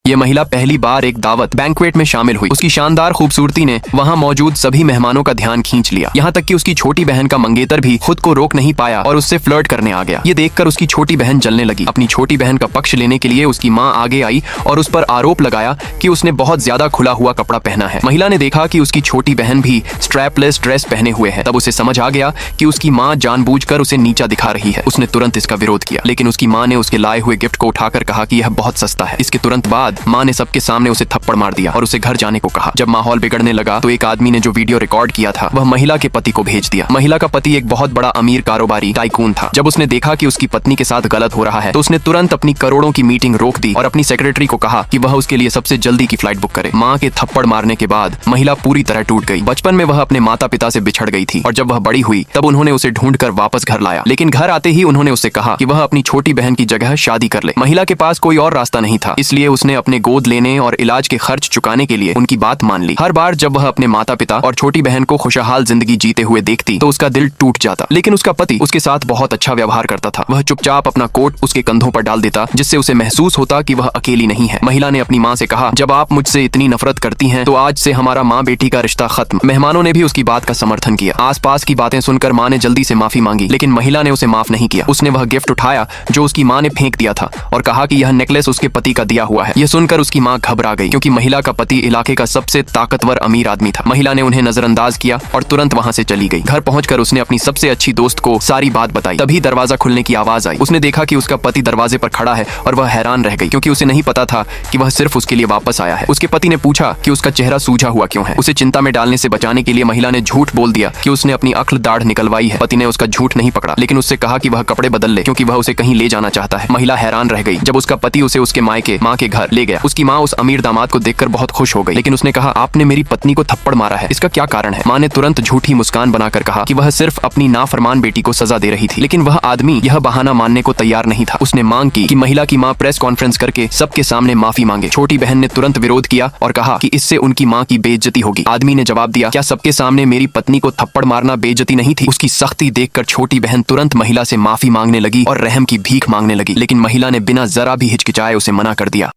ये महिला पहली बार एक दावत बैंक्वेट में शामिल हुई। उसकी शानदार खूबसूरती ने वहाँ मौजूद सभी मेहमानों का ध्यान खींच लिया। यहाँ तक कि उसकी छोटी बहन का मंगेतर भी खुद को रोक नहीं पाया और उससे फ्लर्ट करने आ गया। ये देखकर उसकी छोटी बहन जलने लगी। अपनी छोटी बहन का पक्ष लेने के लिए उसकी माँ आगे आई और उस पर आरोप लगाया कि उसने बहुत ज्यादा खुला हुआ कपड़ा पहना है। महिला ने देखा कि उसकी छोटी बहन भी स्ट्रैपलेस ड्रेस पहने हुए है। तब उसे समझ आ गया कि उसकी माँ जानबूझकर उसे नीचा दिखा रही है। उसने तुरंत इसका विरोध किया, लेकिन उसकी माँ ने उसके लाए हुए गिफ्ट को उठाकर कहा कि यह बहुत सस्ता है। इसके तुरंत बाद माँ ने सबके सामने उसे थप्पड़ मार दिया और उसे घर जाने को कहा। जब माहौल बिगड़ने लगा तो एक आदमी ने जो वीडियो रिकॉर्ड किया था वह महिला के पति को भेज दिया। महिला का पति एक बहुत बड़ा अमीर कारोबारी टाइकून था। जब उसने देखा कि उसकी पत्नी के साथ गलत हो रहा है तो उसने तुरंत अपनी करोड़ों की मीटिंग रोक दी और अपनी सेक्रेटरी को कहा कि वह उसके लिए सबसे जल्दी की फ्लाइट बुक करे। माँ के थप्पड़ मारने के बाद महिला पूरी तरह टूट गई। बचपन में वह अपने माता पिता से बिछड़ गई थी और जब वह बड़ी हुई तब उन्होंने उसे ढूंढकर वापस घर लाया। लेकिन घर आते ही उन्होंने उससे कहा कि वह अपनी छोटी बहन की जगह शादी कर ले। महिला के पास कोई और रास्ता नहीं था, इसलिए उसने अपने गोद लेने और इलाज के खर्च चुकाने के लिए उनकी बात मान ली। हर बार जब वह अपने माता पिता और छोटी बहन को खुशहाल जिंदगी जीते हुए देखती तो उसका दिल टूट जाता। लेकिन उसका पति उसके साथ बहुत अच्छा व्यवहार करता था। वह चुपचाप अपना कोट उसके कंधों पर डाल देता, जिससे उसे महसूस होता कि वह अकेली नहीं है। महिला ने अपनी माँ से कहा, जब आप मुझसे इतनी नफरत करती हैं तो आज से हमारा माँ बेटी का रिश्ता खत्म। मेहमानों ने भी उसकी बात का समर्थन किया। आसपास की बातें सुनकर माँ ने जल्दी से माफी मांगी, लेकिन महिला ने उसे माफ नहीं किया। उसने वह गिफ्ट उठाया जो उसकी माँ ने फेंक दिया था और कहा कि यह नेकलेस उसके पति का दिया हुआ है। यह सुनकर उसकी माँ घबरा गई, क्योंकि महिला का पति इलाके का सबसे ताकतवर अमीर आदमी था। महिला ने उन्हें नजरअंदाज किया और तुरंत वहाँ से चली गई। घर पहुंचकर उसने अपनी सबसे अच्छी दोस्त को सारी बात बताई। तभी दरवाजा खुलने की आवाज आई। उसने देखा कि उसका पति दरवाजे पर खड़ा है और वह हैरान रह गई, क्योंकि उसे नहीं पता था कि वह सिर्फ उसके लिए वापस आया है। उसके पति ने पूछा कि उसका चेहरा सूझा हुआ क्यों है। उसे चिंता में डालने से बचाने के लिए महिला ने झूठ बोल दिया कि उसने अपनी अक्ल दाढ़ निकलवाई है। पति ने उसका झूठ नहीं पकड़ा, लेकिन उससे कहा कि वह कपड़े बदल ले, क्योंकि वह उसे कहीं ले जाना चाहता है। महिला हैरान रह गई जब उसका पति उसे उसके मायके माँ के घर ले गया। उसकी माँ उस अमीर दामाद को देखकर बहुत खुश हो गई, लेकिन उसने कहा, आपने मेरी पत्नी को थप्पड़ मारा है, इसका क्या कारण है? माँ ने तुरंत झूठी मुस्कान बनाकर कहा कि वह सिर्फ अपनी नाफरमान बेटी को सजा दे रही थी। लेकिन वह आदमी यह बहाना मानने को तैयार नहीं था। उसने मांग की कि महिला की माँ प्रेस कॉन्फ्रेंस करके सबके सामने माफी मांगे। छोटी बहन ने तुरंत विरोध किया और कहा कि इससे उनकी माँ की बेइज्जती होगी। आदमी ने जवाब दिया, क्या सबके सामने मेरी पत्नी को थप्पड़ मारना बेइज्जती नहीं थी? उसकी सख्ती देखकर छोटी बहन तुरंत महिला से माफी मांगने लगी और रहम की भीख मांगने लगी, लेकिन महिला ने बिना जरा भी हिचकिचाए उसे मना कर दिया।